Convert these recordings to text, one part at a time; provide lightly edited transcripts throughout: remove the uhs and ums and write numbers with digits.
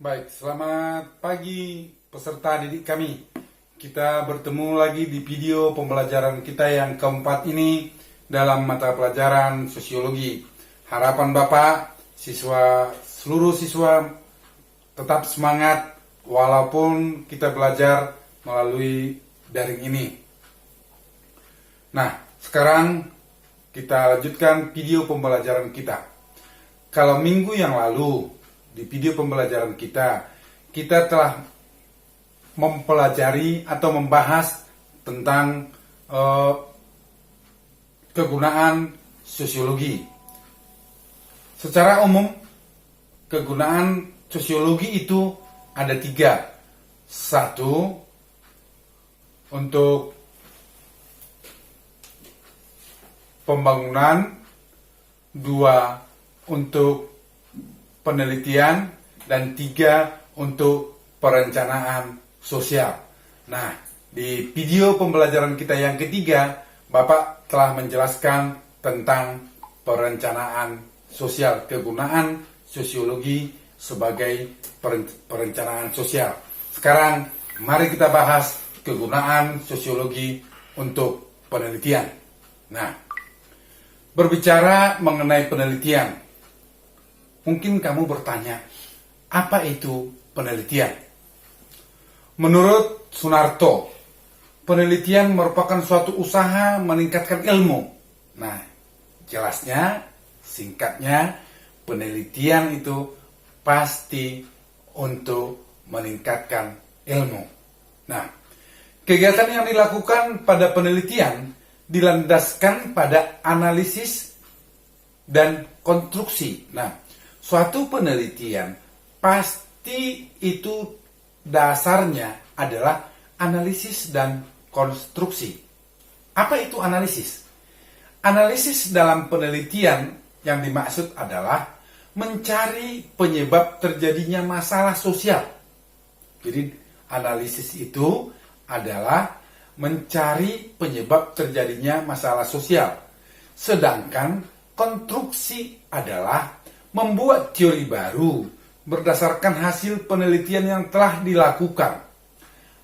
Baik, selamat pagi peserta didik kami. Kita bertemu lagi di video pembelajaran kita yang keempat ini dalam mata pelajaran sosiologi. Harapan Bapak, seluruh siswa tetap semangat walaupun kita belajar melalui daring ini. Nah, sekarang kita lanjutkan video pembelajaran kita. Kalau minggu yang lalu di video pembelajaran kita telah mempelajari atau membahas tentang kegunaan sosiologi. Secara umum, kegunaan sosiologi itu ada 3. 1, untuk pembangunan. 2, untuk penelitian. Dan 3, untuk perencanaan sosial. Nah, di video pembelajaran kita yang ketiga, Bapak telah menjelaskan tentang perencanaan sosial, kegunaan sosiologi sebagai perencanaan sosial. Sekarang, mari kita bahas kegunaan sosiologi untuk penelitian. Nah, berbicara mengenai penelitian, mungkin kamu bertanya, apa itu penelitian? Menurut Sunarto, penelitian merupakan suatu usaha meningkatkan ilmu. Nah, jelasnya, singkatnya, penelitian itu pasti untuk meningkatkan ilmu. Nah, kegiatan yang dilakukan pada penelitian dilandaskan pada analisis dan konstruksi. Nah, suatu penelitian pasti itu dasarnya adalah analisis dan konstruksi. Apa itu analisis? Analisis dalam penelitian yang dimaksud adalah mencari penyebab terjadinya masalah sosial. Jadi analisis itu adalah mencari penyebab terjadinya masalah sosial. Sedangkan konstruksi adalah membuat teori baru berdasarkan hasil penelitian yang telah dilakukan.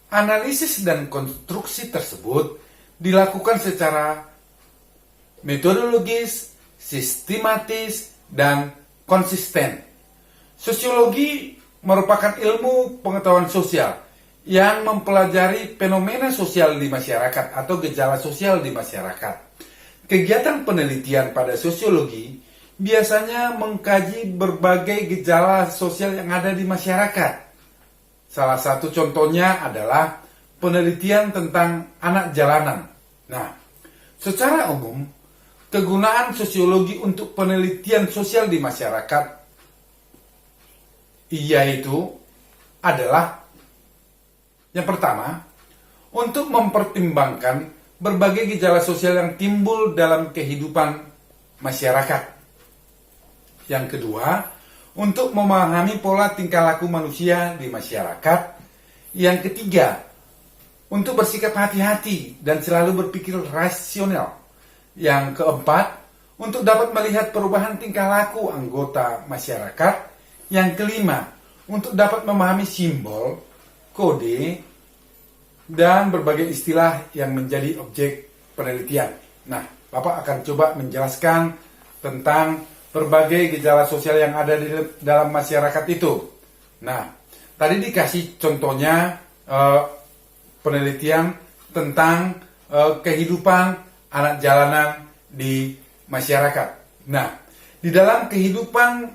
Analisis dan konstruksi tersebut dilakukan secara metodologis, sistematis, dan konsisten. Sosiologi merupakan ilmu pengetahuan sosial yang mempelajari fenomena sosial di masyarakat atau gejala sosial di masyarakat. Kegiatan penelitian pada sosiologi biasanya mengkaji berbagai gejala sosial yang ada di masyarakat. Salah satu contohnya adalah penelitian tentang anak jalanan. Nah, secara umum, kegunaan sosiologi untuk penelitian sosial di masyarakat yaitu adalah yang pertama, untuk mempertimbangkan berbagai gejala sosial yang timbul dalam kehidupan masyarakat. Yang kedua, untuk memahami pola tingkah laku manusia di masyarakat. Yang ketiga, untuk bersikap hati-hati dan selalu berpikir rasional. Yang keempat, untuk dapat melihat perubahan tingkah laku anggota masyarakat. Yang kelima, untuk dapat memahami simbol, kode, dan berbagai istilah yang menjadi objek penelitian. Nah, Bapak akan coba menjelaskan tentang berbagai gejala sosial yang ada di dalam masyarakat itu. Nah, tadi dikasih contohnya penelitian tentang kehidupan anak jalanan di masyarakat. Nah, di dalam kehidupan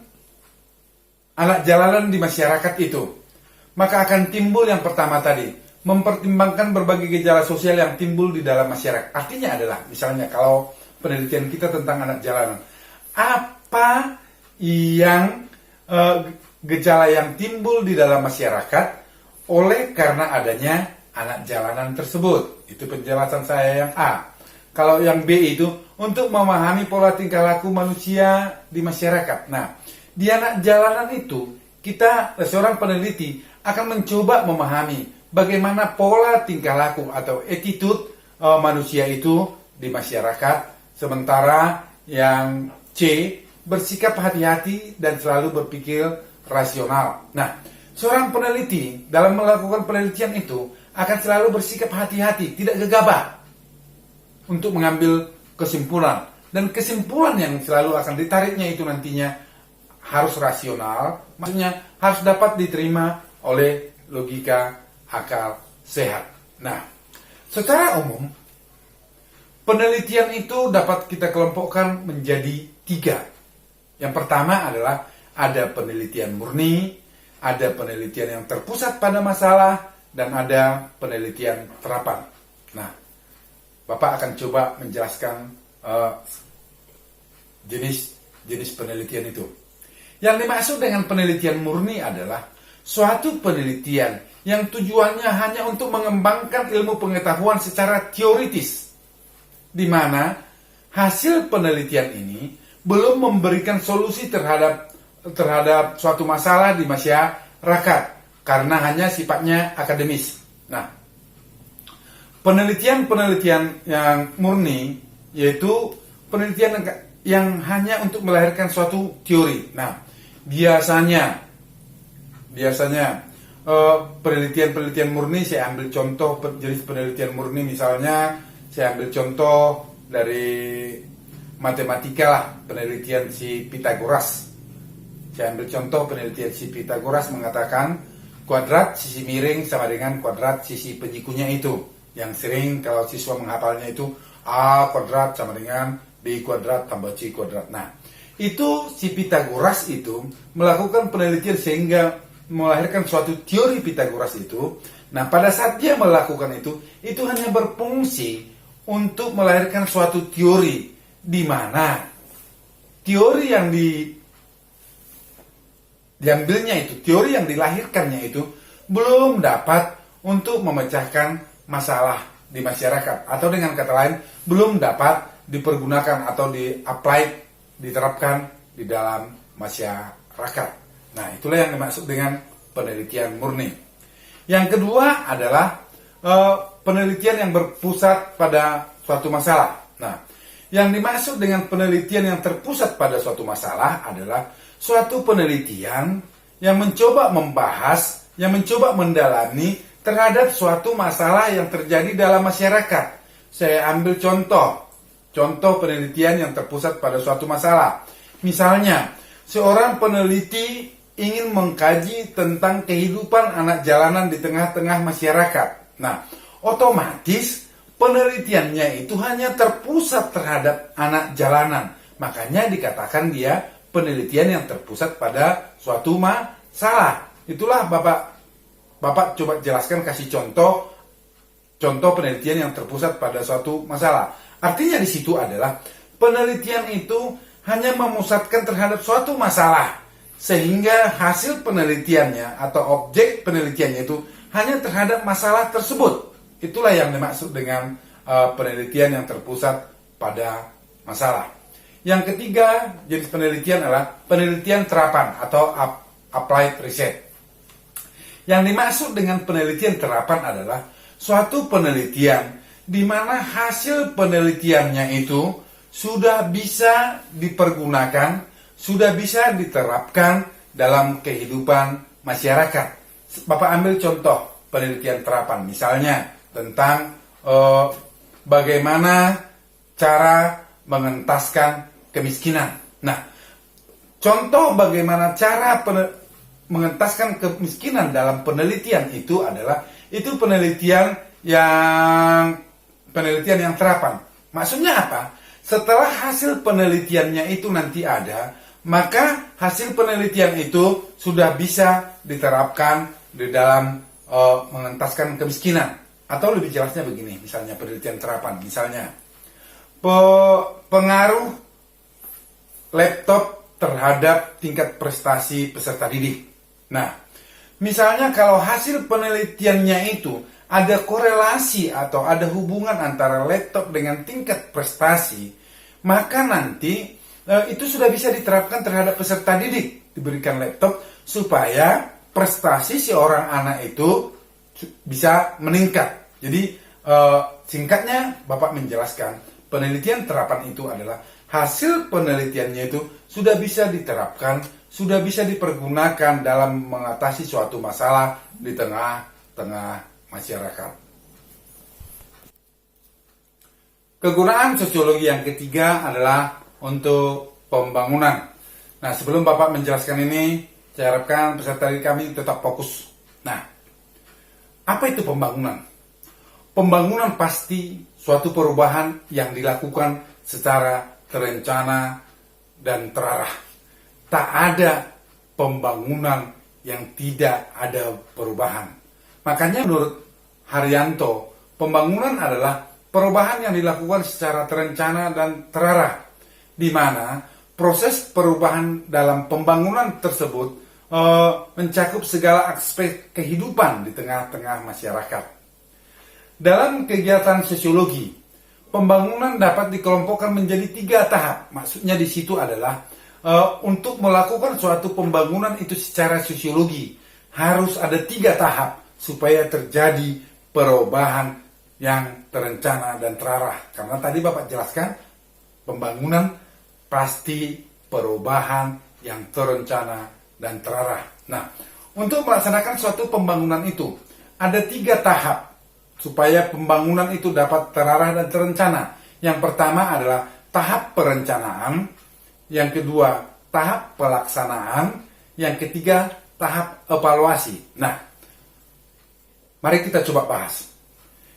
anak jalanan di masyarakat itu, maka akan timbul yang pertama tadi, mempertimbangkan berbagai gejala sosial yang timbul di dalam masyarakat. Artinya adalah, misalnya kalau penelitian kita tentang anak jalanan, apa yang gejala yang timbul di dalam masyarakat oleh karena adanya anak jalanan tersebut. Itu penjelasan saya yang A. Kalau yang B itu untuk memahami pola tingkah laku manusia di masyarakat. Nah, di anak jalanan itu kita seorang peneliti akan mencoba memahami bagaimana pola tingkah laku atau attitude manusia itu di masyarakat. Sementara yang C, bersikap hati-hati dan selalu berpikir rasional. Nah, seorang peneliti dalam melakukan penelitian itu akan selalu bersikap hati-hati, tidak gegabah untuk mengambil kesimpulan. Dan kesimpulan yang selalu akan ditariknya itu nantinya harus rasional, maksudnya harus dapat diterima oleh logika akal sehat. Nah, secara umum, penelitian itu dapat kita kelompokkan menjadi 3. Yang pertama adalah ada penelitian murni, ada penelitian yang terpusat pada masalah, dan ada penelitian terapan. Nah, Bapak akan coba menjelaskan jenis penelitian itu. Yang dimaksud dengan penelitian murni adalah suatu penelitian yang tujuannya hanya untuk mengembangkan ilmu pengetahuan secara teoritis, di mana hasil penelitian ini belum memberikan solusi terhadap suatu masalah di masyarakat karena hanya sifatnya akademis. Nah, penelitian yang murni yaitu penelitian yang hanya untuk melahirkan suatu teori. Nah, biasanya penelitian murni, saya ambil contoh jenis penelitian murni, misalnya saya ambil contoh dari matematika lah, penelitian si Pitagoras. Saya ambil contoh penelitian si Pitagoras mengatakan kuadrat sisi miring sama dengan kuadrat sisi penyikunya itu. Yang sering kalau siswa menghafalnya itu A kuadrat sama dengan B kuadrat tambah C kuadrat. Nah, itu si Pitagoras itu melakukan penelitian sehingga melahirkan suatu teori Pitagoras itu. Nah, pada saat dia melakukan itu hanya berfungsi untuk melahirkan suatu teori, di mana teori yang diambilnya itu, teori yang dilahirkannya itu belum dapat untuk memecahkan masalah di masyarakat, atau dengan kata lain belum dapat dipergunakan atau diterapkan di dalam masyarakat. Nah, itulah yang dimaksud dengan penelitian murni. Yang kedua adalah penelitian yang berpusat pada suatu masalah. Nah, yang dimaksud dengan penelitian yang terpusat pada suatu masalah adalah suatu penelitian yang mencoba membahas, yang mencoba mendalami terhadap suatu masalah yang terjadi dalam masyarakat. Saya ambil contoh penelitian yang terpusat pada suatu masalah. Misalnya, seorang peneliti ingin mengkaji tentang kehidupan anak jalanan di tengah-tengah masyarakat. Nah, otomatis penelitiannya itu hanya terpusat terhadap anak jalanan. Makanya dikatakan dia penelitian yang terpusat pada suatu masalah. Itulah Bapak coba jelaskan, kasih contoh penelitian yang terpusat pada suatu masalah. Artinya di situ adalah penelitian itu hanya memusatkan terhadap suatu masalah, sehingga hasil penelitiannya atau objek penelitiannya itu hanya terhadap masalah tersebut. Itulah yang dimaksud dengan penelitian yang terpusat pada masalah. Yang ketiga jenis penelitian adalah penelitian terapan atau applied research. Yang dimaksud dengan penelitian terapan adalah suatu penelitian di mana hasil penelitiannya itu sudah bisa dipergunakan, sudah bisa diterapkan dalam kehidupan masyarakat. Bapak ambil contoh penelitian terapan, misalnya tentang bagaimana cara mengentaskan kemiskinan. Nah, contoh bagaimana cara mengentaskan kemiskinan dalam penelitian itu adalah penelitian yang terapan. Maksudnya apa? Setelah hasil penelitiannya itu nanti ada, maka hasil penelitian itu sudah bisa diterapkan di dalam mengentaskan kemiskinan. Atau lebih jelasnya begini, misalnya penelitian terapan, misalnya pengaruh laptop terhadap tingkat prestasi peserta didik. Nah, misalnya kalau hasil penelitiannya itu ada korelasi atau ada hubungan antara laptop dengan tingkat prestasi, maka nanti itu sudah bisa diterapkan terhadap peserta didik, diberikan laptop supaya prestasi seorang anak itu bisa meningkat. Jadi singkatnya Bapak menjelaskan penelitian terapan itu adalah hasil penelitiannya itu sudah bisa diterapkan, sudah bisa dipergunakan dalam mengatasi suatu masalah di tengah-tengah masyarakat. Kegunaan sosiologi yang ketiga adalah untuk pembangunan. Nah, sebelum Bapak menjelaskan ini, saya harapkan peserta didik kami tetap fokus. Nah, apa itu pembangunan? Pembangunan pasti suatu perubahan yang dilakukan secara terencana dan terarah. Tak ada pembangunan yang tidak ada perubahan. Makanya menurut Haryanto, pembangunan adalah perubahan yang dilakukan secara terencana dan terarah, di mana proses perubahan dalam pembangunan tersebut mencakup segala aspek kehidupan di tengah-tengah masyarakat. Dalam kegiatan sosiologi, pembangunan dapat dikelompokkan menjadi 3 tahap. Maksudnya di situ adalah untuk melakukan suatu pembangunan itu secara sosiologi harus ada 3 tahap supaya terjadi perubahan yang terencana dan terarah. Karena tadi Bapak jelaskan, pembangunan pasti perubahan yang terencana dan terarah. Nah, untuk melaksanakan suatu pembangunan itu ada 3 tahap supaya pembangunan itu dapat terarah dan terencana. Yang pertama adalah tahap perencanaan, yang kedua tahap pelaksanaan, yang ketiga tahap evaluasi. Nah, mari kita coba bahas.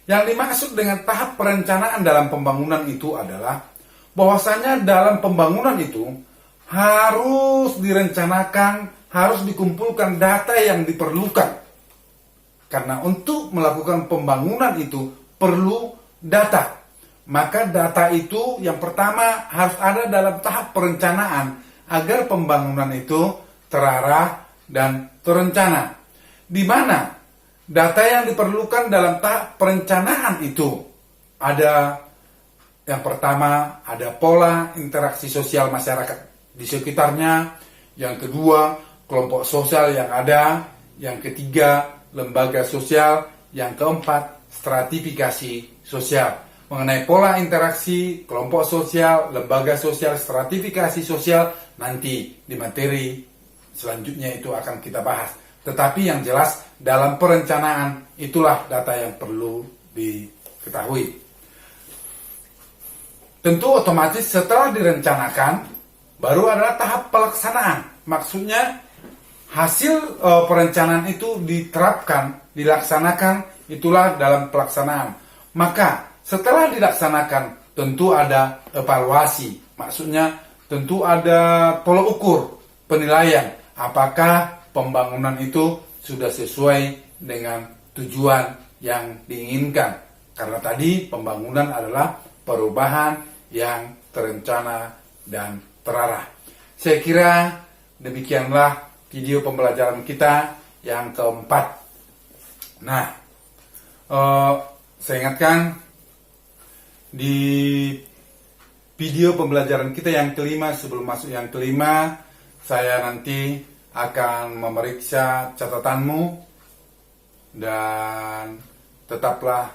Yang dimaksud dengan tahap perencanaan dalam pembangunan itu adalah bahwasanya dalam pembangunan itu harus direncanakan, harus dikumpulkan data yang diperlukan. Karena untuk melakukan pembangunan itu perlu data. Maka data itu yang pertama harus ada dalam tahap perencanaan agar pembangunan itu terarah dan terencana. Di mana data yang diperlukan dalam tahap perencanaan itu ada yang pertama ada pola interaksi sosial masyarakat di sekitarnya, yang kedua kelompok sosial yang ada, yang ketiga lembaga sosial, yang keempat stratifikasi sosial. Mengenai pola interaksi kelompok sosial, lembaga sosial, stratifikasi sosial nanti di materi selanjutnya itu akan kita bahas. Tetapi yang jelas dalam perencanaan itulah data yang perlu diketahui. Tentu otomatis setelah direncanakan baru adalah tahap pelaksanaan. Maksudnya hasil perencanaan itu diterapkan, dilaksanakan, itulah dalam pelaksanaan. Maka setelah dilaksanakan tentu ada evaluasi. Maksudnya tentu ada tolok ukur penilaian apakah pembangunan itu sudah sesuai dengan tujuan yang diinginkan. Karena tadi pembangunan adalah perubahan yang terencana dan terarah. Saya kira demikianlah video pembelajaran kita yang keempat. Nah, saya ingatkan di video pembelajaran kita yang kelima, sebelum masuk yang kelima, saya nanti akan memeriksa catatanmu dan tetaplah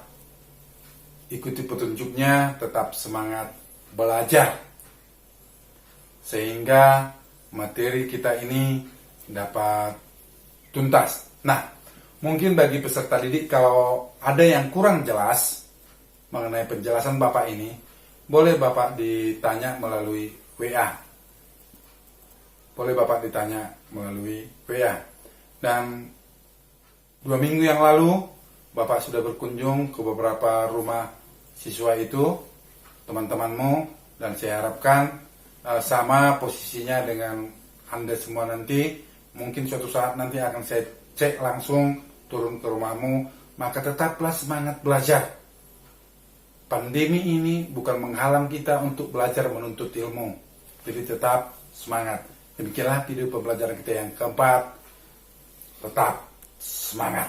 ikuti petunjuknya, tetap semangat belajar sehingga materi kita ini dapat tuntas. Nah, mungkin bagi peserta didik kalau ada yang kurang jelas mengenai penjelasan Bapak ini, boleh Bapak ditanya melalui WA. Boleh Bapak ditanya melalui WA. Dan 2 minggu yang lalu Bapak sudah berkunjung ke beberapa rumah siswa itu, teman-temanmu, dan saya harapkan sama posisinya dengan Anda semua nanti. Mungkin suatu saat nanti akan saya cek langsung turun ke rumahmu, maka tetaplah semangat belajar. Pandemi ini bukan menghalang kita untuk belajar menuntut ilmu, jadi tetap semangat. Demikianlah video pembelajaran kita yang keempat. Tetap semangat.